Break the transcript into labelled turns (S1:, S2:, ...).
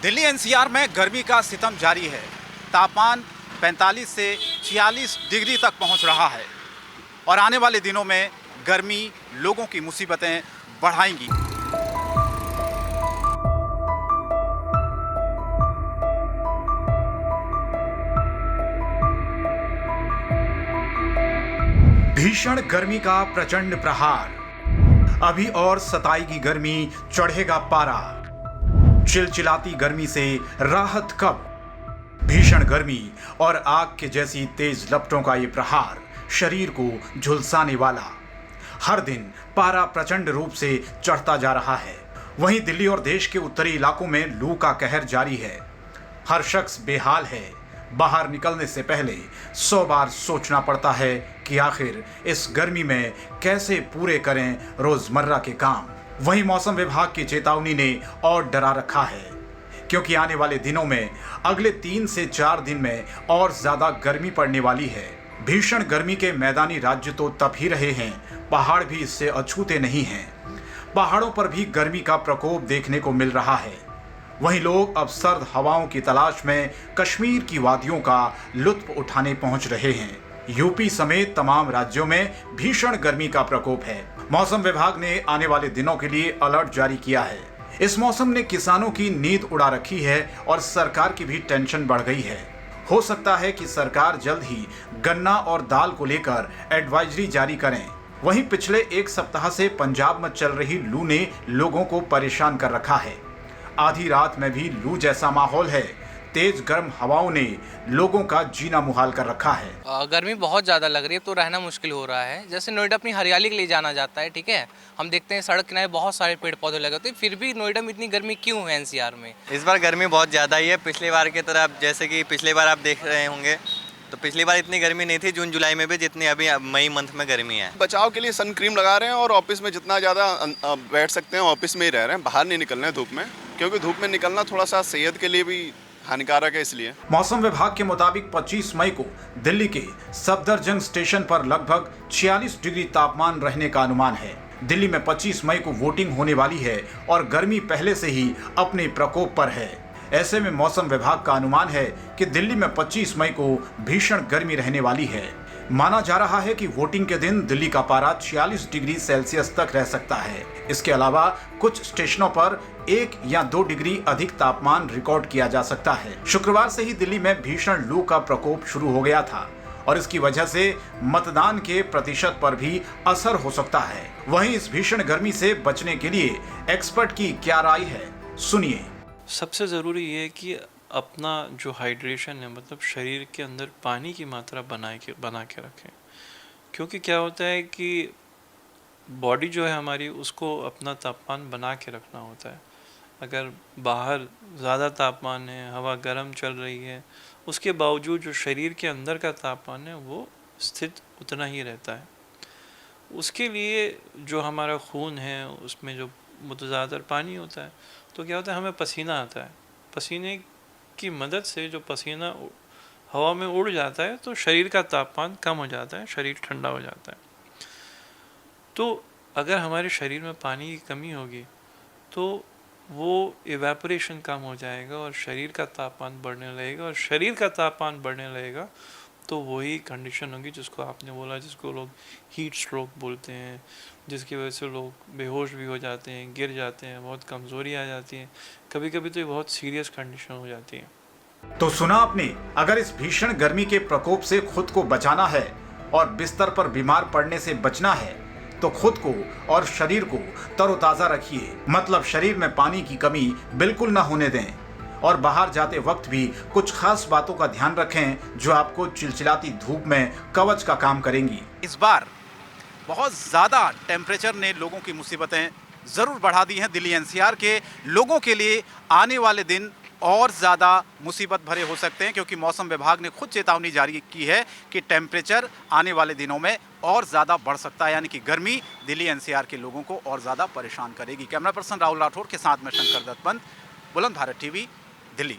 S1: Delhi NCR में गर्मी का सितम जारी है। तापमान 45 से 46 डिग्री तक पहुंच रहा है और आने वाले दिनों में गर्मी लोगों की मुसीबतें बढ़ाएंगी। भीषण गर्मी का प्रचंड प्रहार। अभी और सताएगी गर्मी, चढ़ेगा पारा। चिलचिलाती गर्मी से राहत कब? भीषण गर्मी और आग के जैसी तेज लपटों का ये प्रहार शरीर को झुलसाने वाला। हर दिन पारा प्रचंड रूप से चढ़ता जा रहा है। वहीं दिल्ली और देश के उत्तरी इलाकों में लू का कहर जारी है। हर शख्स बेहाल है। बाहर निकलने से पहले 100 बार सोचना पड़ता है कि आखिर इस गर्मी में कैसे पूरे करें रोजमर्रा के काम। वहीं मौसम विभाग की चेतावनी ने और डरा रखा है, क्योंकि आने वाले दिनों में अगले 3 से 4 दिन में और ज्यादा गर्मी पड़ने वाली है। भीषण गर्मी के मैदानी राज्य तो तप ही रहे हैं, पहाड़ भी इससे अछूते नहीं हैं। पहाड़ों पर भी गर्मी का प्रकोप देखने को मिल रहा है। वहीं लोग अब सर्द हवाओं की तलाश में कश्मीर की वादियों का लुत्फ उठाने पहुंच रहे हैं। यूपी समेत तमाम राज्यों में भीषण गर्मी का प्रकोप है। मौसम विभाग ने आने वाले दिनों के लिए अलर्ट जारी किया है। इस मौसम ने किसानों की नींद उड़ा रखी है और सरकार की भी टेंशन बढ़ गई है। हो सकता है कि सरकार जल्द ही गन्ना और दाल को लेकर एडवाइजरी जारी करें। वहीं पिछले 1 सप्ताह से पंजाब में चल रही लू ने लोगों को परेशान कर रखा है। आधी रात में भी लू जैसा माहौल है। तेज गर्म हवाओं ने लोगों का जीना मुहाल कर रखा है।
S2: गर्मी बहुत ज़्यादा लग रही है, तो रहना मुश्किल हो रहा है। जैसे नोएडा अपनी हरियाली के लिए जाना जाता है, ठीक है। हम देखते हैं सड़क किनारे बहुत सारे पेड़ पौधे लगे होते हैं, फिर भी नोएडा में इतनी गर्मी क्यों है एनसीआर में?
S3: इस बार गर्मी बहुत ज़्यादा ही है। पिछली बार की तरह, जैसे कि पिछली बार आप देख रहे होंगे, तो पिछली बार इतनी गर्मी नहीं थी जून जुलाई में भी जितनी अभी मई मंथ में गर्मी है।
S4: बचाव के लिए सन क्रीम लगा रहे हैं और ऑफिस में जितना ज़्यादा बैठ सकते हैं ऑफिस में ही रह रहे हैं, बाहर नहीं निकल रहे हैं धूप में, क्योंकि धूप में निकलना थोड़ा सा सेहत के लिए भी हानिकारक है। इसलिए
S1: मौसम विभाग के मुताबिक 25 मई को दिल्ली के सफदरजंग स्टेशन पर लगभग 46 डिग्री तापमान रहने का अनुमान है। दिल्ली में 25 मई को वोटिंग होने वाली है और गर्मी पहले से ही अपने प्रकोप पर है। ऐसे में मौसम विभाग का अनुमान है कि दिल्ली में 25 मई को भीषण गर्मी रहने वाली है। माना जा रहा है कि वोटिंग के दिन दिल्ली का पारा 46 डिग्री सेल्सियस तक रह सकता है। इसके अलावा कुछ स्टेशनों पर 1 या 2 डिग्री अधिक तापमान रिकॉर्ड किया जा सकता है। शुक्रवार से ही दिल्ली में भीषण लू का प्रकोप शुरू हो गया था और इसकी वजह से मतदान के प्रतिशत पर भी असर हो सकता है। वहीं इस भीषण गर्मी से बचने के लिए एक्सपर्ट की क्या राय है, सुनिए।
S5: सबसे ज़रूरी ये है कि अपना जो हाइड्रेशन है, मतलब शरीर के अंदर पानी की मात्रा बना के रखें। क्योंकि क्या होता है कि बॉडी जो है हमारी, उसको अपना तापमान बना के रखना होता है। अगर बाहर ज़्यादा तापमान है, हवा गर्म चल रही है, उसके बावजूद जो शरीर के अंदर का तापमान है वो स्थित उतना ही रहता है। उसके लिए जो हमारा खून है उसमें जो ज़्यादातर पानी होता है, तो क्या होता है, हमें पसीना आता है। पसीने की मदद से जो पसीना हवा में उड़ जाता है तो शरीर का तापमान कम हो जाता है, शरीर ठंडा हो जाता है। तो अगर हमारे शरीर में पानी की कमी होगी तो वो इवेपोरेशन कम हो जाएगा और शरीर का तापमान बढ़ने लगेगा, और शरीर का तापमान बढ़ने लगेगा तो वही कंडीशन होगी जिसको आपने बोला, जिसको लोग हीट स्ट्रोक बोलते हैं, जिसकी वजह से लोग बेहोश भी हो जाते हैं, गिर जाते हैं, बहुत कमज़ोरी आ जाती है, कभी कभी तो ये बहुत सीरियस कंडीशन हो जाती है।
S1: तो सुना आपने, अगर इस भीषण गर्मी के प्रकोप से खुद को बचाना है और बिस्तर पर बीमार पड़ने से बचना है तो खुद को और शरीर को तरोताज़ा रखिए। मतलब शरीर में पानी की कमी बिल्कुल ना होने दें और बाहर जाते वक्त भी कुछ खास बातों का ध्यान रखें जो आपको चिलचिलाती धूप में कवच का काम करेंगी। इस बार बहुत ज़्यादा टेम्परेचर ने लोगों की मुसीबतें ज़रूर बढ़ा दी हैं। दिल्ली एनसीआर के लोगों के लिए आने वाले दिन और ज़्यादा मुसीबत भरे हो सकते हैं, क्योंकि मौसम विभाग ने खुद चेतावनी जारी की है कि टेम्परेचर आने वाले दिनों में और ज़्यादा बढ़ सकता है, यानी कि गर्मी दिल्ली एनसीआर के लोगों को और ज़्यादा परेशान करेगी। कैमरा पर्सन राहुल राठौड़ के साथ में शंकर दत्त, बुलंद भारत टीवी, दिल्ली।